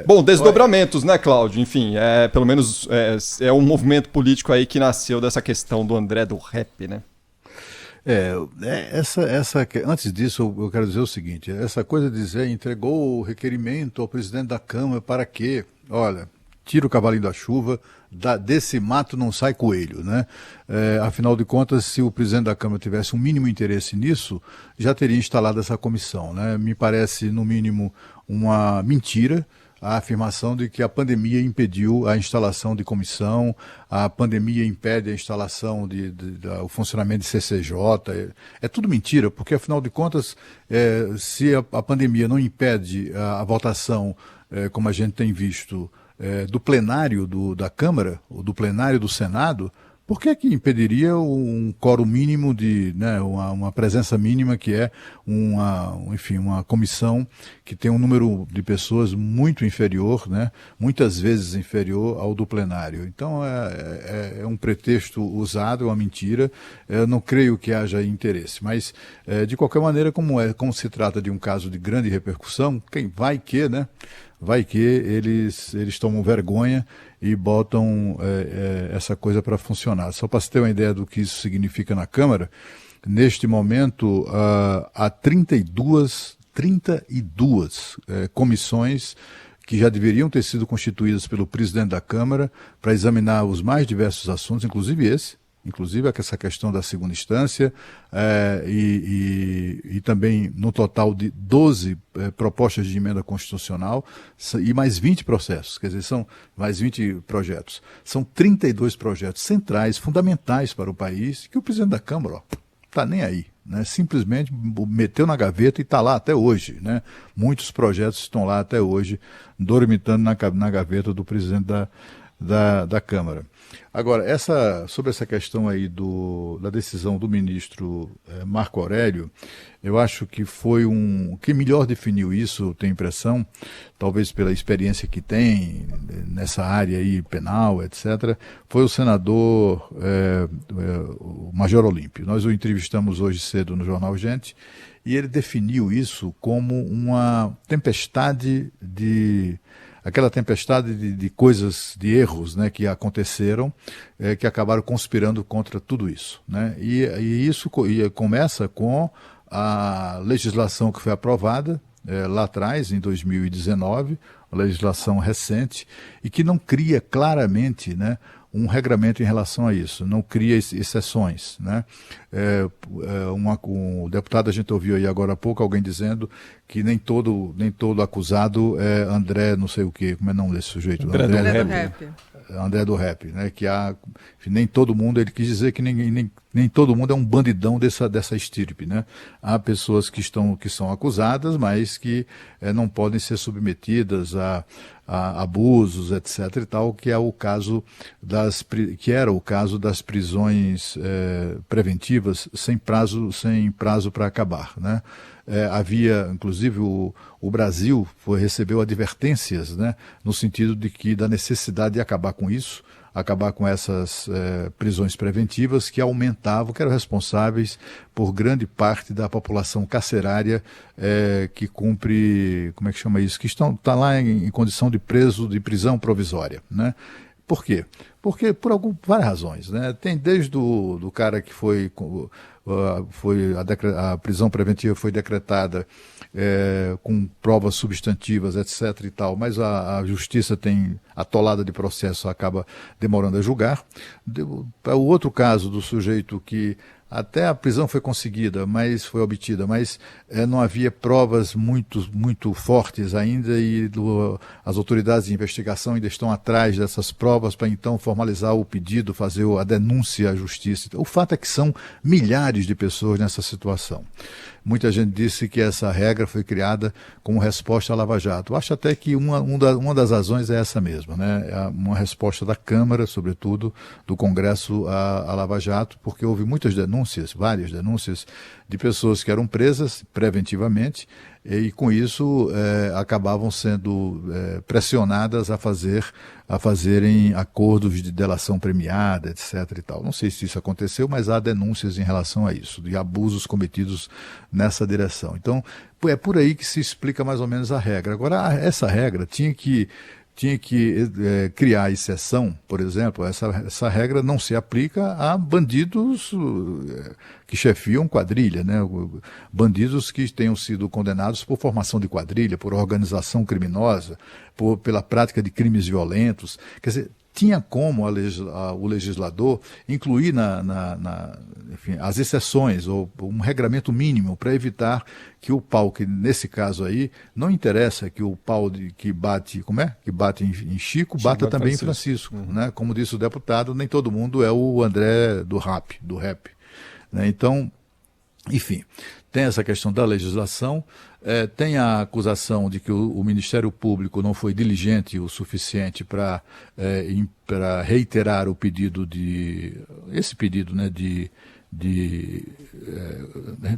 Bom, desdobramentos, né, Cláudio? Enfim, pelo menos é um movimento político aí que nasceu dessa questão do André do rap, né? É, antes disso, eu quero dizer o seguinte: essa coisa de dizer entregou o requerimento ao presidente da Câmara para quê? Olha, tira o cavalinho da chuva, desse mato não sai coelho, né? Afinal de contas, se o presidente da Câmara tivesse um mínimo interesse nisso, já teria instalado essa comissão, né? Me parece, no mínimo, uma mentira a afirmação de que a pandemia impediu a instalação de comissão, a pandemia impede a instalação o funcionamento de CCJ. É tudo mentira, porque afinal de contas, se a pandemia não impede a votação, como a gente tem visto, do plenário da Câmara, ou do plenário do Senado, por que que impediria um quórum mínimo né, uma presença mínima que é enfim, uma comissão que tem um número de pessoas muito inferior, né, muitas vezes inferior ao do plenário? Então é um pretexto usado, é uma mentira. Eu não creio que haja interesse, mas de qualquer maneira, como se trata de um caso de grande repercussão, né? Vai que eles tomam vergonha e botam essa coisa para funcionar. Só para você ter uma ideia do que isso significa na Câmara, neste momento há 32 comissões que já deveriam ter sido constituídas pelo presidente da Câmara para examinar os mais diversos assuntos, inclusive essa questão da segunda instância, e também no total de 12 propostas de emenda constitucional e mais 20 processos, quer dizer, são mais 20 projetos. São 32 projetos centrais, fundamentais para o país, que o presidente da Câmara está nem aí, né? Simplesmente meteu na gaveta e está lá até hoje, né? Muitos projetos estão lá até hoje, dormitando na gaveta do presidente da Câmara. Agora, sobre essa questão aí da decisão do ministro Marco Aurélio, eu acho que foi quem melhor definiu isso, tenho a impressão, talvez pela experiência que tem nessa área aí penal, etc., foi o senador o Major Olímpio. Nós o entrevistamos hoje cedo no Jornal Gente, e ele definiu isso como uma tempestade aquela tempestade de coisas, de erros, né, que aconteceram, que acabaram conspirando contra tudo isso, né? E isso começa com a legislação que foi aprovada lá atrás, em 2019, uma legislação recente, e que não cria claramente, né, um regramento em relação a isso, não cria exceções, né? O deputado, a gente ouviu aí agora há pouco alguém dizendo que nem todo acusado é André não sei o quê, como é o nome desse sujeito? André do Rap. André do Rap, né? Que enfim, nem todo mundo, ele quis dizer que nem todo mundo é um bandidão dessa estirpe, né? Há pessoas que são acusadas, mas que não podem ser submetidas a abusos, etc. e tal, que é o caso que era o caso das prisões preventivas sem prazo para acabar, né? Havia, inclusive, o Brasil recebeu advertências, né, no sentido da necessidade de acabar com isso, acabar com essas prisões preventivas que eram responsáveis por grande parte da população carcerária que cumpre, como é que chama isso, que está lá em condição de prisão provisória, né? Por quê? Porque várias razões, né? Tem desde do cara que a prisão preventiva foi decretada com provas substantivas, etc. e tal, mas a justiça tem atolada de processo, acaba demorando a julgar. O outro caso do sujeito que até a prisão foi obtida, mas não havia provas muito fortes ainda e as autoridades de investigação ainda estão atrás dessas provas para então formalizar o pedido, fazer a denúncia à justiça. O fato é que são milhares de pessoas nessa situação. Muita gente disse que essa regra foi criada como resposta à Lava Jato. Eu acho até que uma das razões é essa mesma, né? É uma resposta da Câmara, sobretudo, do Congresso à Lava Jato, porque houve várias denúncias, de pessoas que eram presas preventivamente e com isso acabavam sendo pressionadas a fazerem acordos de delação premiada, etc. e tal. Não sei se isso aconteceu, mas há denúncias em relação a isso, de abusos cometidos nessa direção. Então, é por aí que se explica mais ou menos a regra. Agora, essa regra tinha que criar exceção, por exemplo. Essa regra não se aplica a bandidos que chefiam quadrilha, né? Bandidos que tenham sido condenados por formação de quadrilha, por organização criminosa, pela prática de crimes violentos. Quer dizer, tinha como o legislador incluir enfim, as exceções, ou um regramento mínimo para evitar que o pau, que nesse caso aí, não interessa que o pau que bate, que bate em Chico, bata também em Francisco. Né? Como disse o deputado, nem todo mundo é o André do rap. Né? Então, enfim, tem essa questão da legislação, tem a acusação de que o Ministério Público não foi diligente o suficiente para reiterar o pedido né, de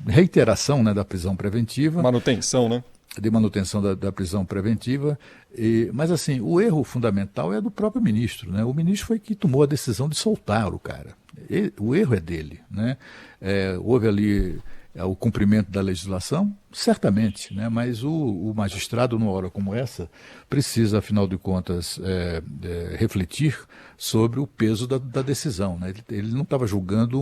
reiteração, né, da prisão preventiva. Manutenção, né? De manutenção da prisão preventiva. Mas, assim, o erro fundamental é do próprio ministro. Né? O ministro foi que tomou a decisão de soltar o cara. O erro é dele. Né? Houve ali o cumprimento da legislação, certamente, né? Mas o magistrado, numa hora como essa, precisa, afinal de contas, refletir sobre o peso da decisão. Né? Ele não estava julgando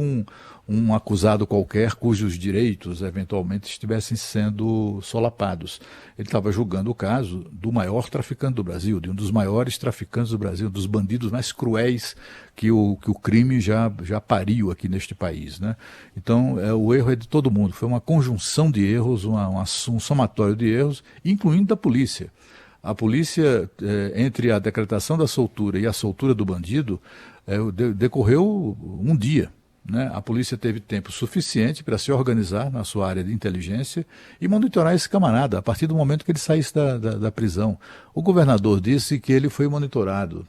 um acusado qualquer cujos direitos, eventualmente, estivessem sendo solapados. Ele estava julgando o caso do maior traficante do Brasil, de um dos maiores traficantes do Brasil, dos bandidos mais cruéis que o crime já pariu aqui neste país. Né? Então, o erro é de todo mundo. Foi uma conjunção de erros, um somatório de erros, incluindo da polícia. A polícia, entre a decretação da soltura e a soltura do bandido, decorreu um dia. Né? A polícia teve tempo suficiente para se organizar na sua área de inteligência e monitorar esse camarada a partir do momento que ele saísse da prisão. O governador disse que ele foi monitorado.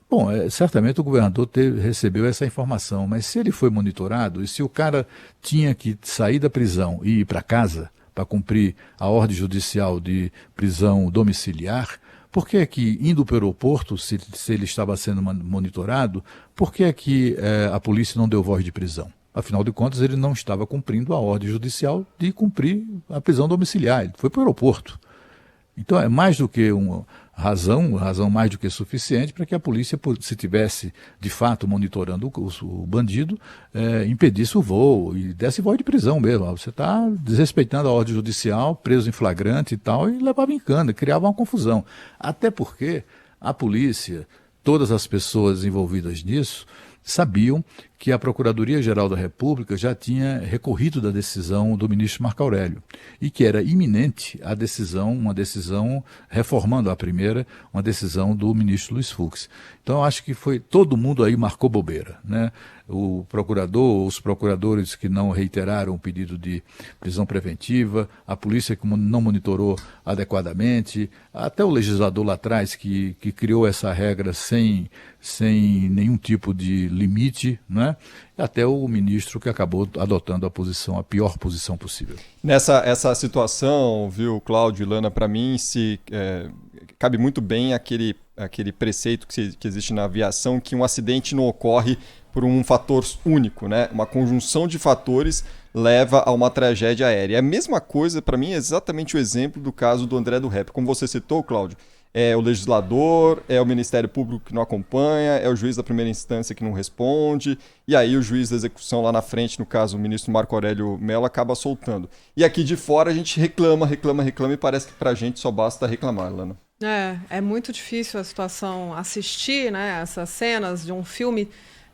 Bom, certamente o governador recebeu essa informação, mas se ele foi monitorado e se o cara tinha que sair da prisão e ir para casa para cumprir a ordem judicial de prisão domiciliar, por que é que, indo para o aeroporto, se ele estava sendo monitorado, por que é que a polícia não deu voz de prisão? Afinal de contas, ele não estava cumprindo a ordem judicial de cumprir a prisão domiciliar, ele foi para o aeroporto. Então é mais do que uma razão mais do que suficiente para que a polícia, se tivesse de fato monitorando o bandido, impedisse o voo e desse voz de prisão mesmo. Você está desrespeitando a ordem judicial, preso em flagrante e tal, e levava em cana, criava uma confusão. Até porque a polícia, todas as pessoas envolvidas nisso, sabiam que a Procuradoria-Geral da República já tinha recorrido da decisão do ministro Marco Aurélio e que era iminente uma decisão reformando a primeira, uma decisão do ministro Luiz Fux. Então, eu acho que todo mundo aí marcou bobeira, né? O procurador, os procuradores que não reiteraram o pedido de prisão preventiva, a polícia que não monitorou adequadamente, até o legislador lá atrás que criou essa regra sem nenhum tipo de limite, né? Até o ministro que acabou adotando a pior posição possível. Essa situação, viu, Cláudio e Lana, para mim cabe muito bem aquele preceito que existe na aviação, que um acidente não ocorre por um fator único, né? Uma conjunção de fatores leva a uma tragédia aérea. A mesma coisa, para mim, é exatamente o exemplo do caso do André do Rep. Como você citou, Cláudio, é o legislador, é o Ministério Público que não acompanha, é o juiz da primeira instância que não responde, e aí o juiz da execução lá na frente, no caso o ministro Marco Aurélio Mello, acaba soltando. E aqui de fora a gente reclama, e parece que pra gente só basta reclamar, Lana. É muito difícil a situação assistir, né, essas cenas de um filme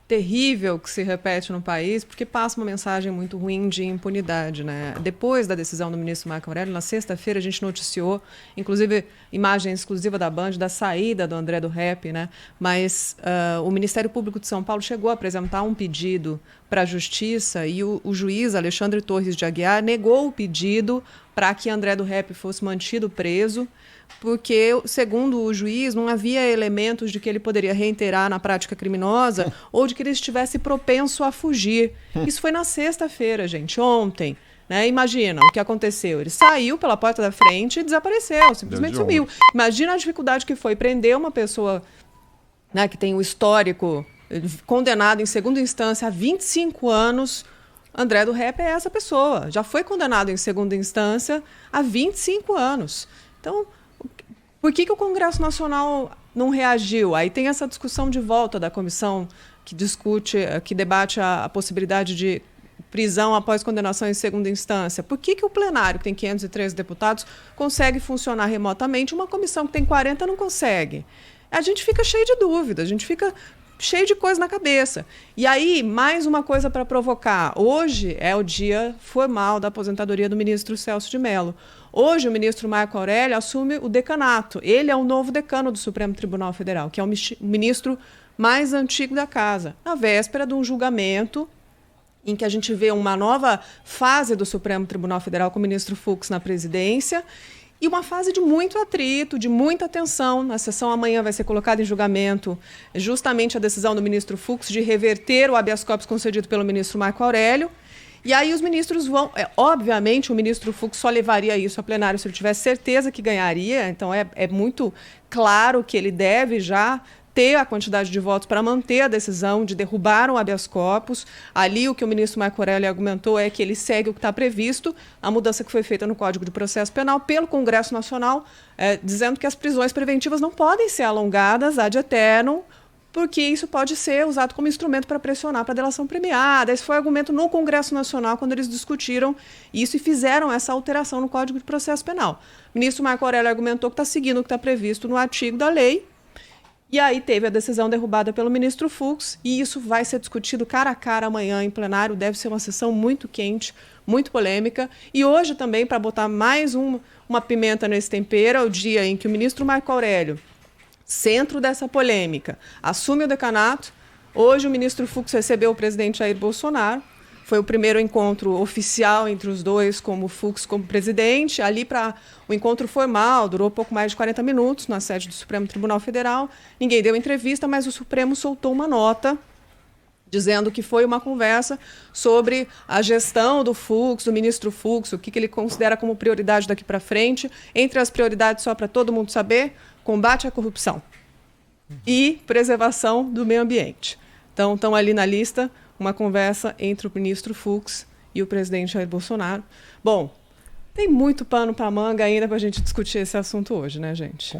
terrível que se repete no país, porque passa uma mensagem muito ruim de impunidade, né? Depois da decisão do ministro Marco Aurélio, na sexta-feira a gente noticiou, inclusive imagem exclusiva da Band, da saída do André do Rep, né? Mas o Ministério Público de São Paulo chegou a apresentar um pedido para a Justiça e o juiz Alexandre Torres de Aguiar negou o pedido para que André do Rep fosse mantido preso, porque, segundo o juiz, não havia elementos de que ele poderia reiterar na prática criminosa ou de que ele estivesse propenso a fugir. Isso foi na sexta-feira, gente, ontem. Né? Imagina o que aconteceu. Ele saiu pela porta da frente e desapareceu, simplesmente sumiu. Imagina a dificuldade que foi prender uma pessoa, né, que tem um histórico condenado em segunda instância há 25 anos. André do Rep é essa pessoa. Já foi condenado em segunda instância há 25 anos. Então, por que o Congresso Nacional não reagiu? Aí tem essa discussão de volta da comissão que discute, que debate a possibilidade de prisão após condenação em segunda instância. Por que o plenário, que tem 513 deputados, consegue funcionar remotamente? Uma comissão que tem 40 não consegue. A gente fica cheio de dúvidas, a gente fica cheio de coisa na cabeça. E aí, mais uma coisa para provocar. Hoje é o dia formal da aposentadoria do ministro Celso de Mello. Hoje, o ministro Marco Aurélio assume o decanato. Ele é o novo decano do Supremo Tribunal Federal, que é o ministro mais antigo da casa. Na véspera de um julgamento em que a gente vê uma nova fase do Supremo Tribunal Federal com o ministro Fux na presidência e uma fase de muito atrito, de muita tensão. Na sessão amanhã vai ser colocada em julgamento justamente a decisão do ministro Fux de reverter o habeas corpus concedido pelo ministro Marco Aurélio. E aí os ministros vão... obviamente, o ministro Fux só levaria isso a plenário se ele tivesse certeza que ganharia. Então, é muito claro que ele deve já ter a quantidade de votos para manter a decisão de derrubar o habeas corpus. Ali, o que o ministro Marco Aurélio argumentou é que ele segue o que está previsto, a mudança que foi feita no Código de Processo Penal pelo Congresso Nacional, dizendo que as prisões preventivas não podem ser alongadas ad eternum, porque isso pode ser usado como instrumento para pressionar para a delação premiada. Esse foi o argumento no Congresso Nacional quando eles discutiram isso e fizeram essa alteração no Código de Processo Penal. O ministro Marco Aurélio argumentou que está seguindo o que está previsto no artigo da lei, e aí teve a decisão derrubada pelo ministro Fux, e isso vai ser discutido cara a cara amanhã em plenário. Deve ser uma sessão muito quente, muito polêmica. E hoje também, para botar mais uma pimenta nesse tempero, é o dia em que o ministro Marco Aurélio, centro dessa polêmica, assume o decanato. Hoje o ministro Fux recebeu o presidente Jair Bolsonaro. Foi o primeiro encontro oficial entre os dois, como Fux como presidente. Ali, para o encontro formal, durou pouco mais de 40 minutos na sede do Supremo Tribunal Federal. Ninguém deu entrevista, mas o Supremo soltou uma nota dizendo que foi uma conversa sobre a gestão do Fux, do ministro Fux, o que ele considera como prioridade daqui para frente. Entre as prioridades, só para todo mundo saber, combate à corrupção e preservação do meio ambiente. Então, estão ali na lista uma conversa entre o ministro Fux e o presidente Jair Bolsonaro. Bom, tem muito pano para manga ainda para a gente discutir esse assunto hoje, né, gente?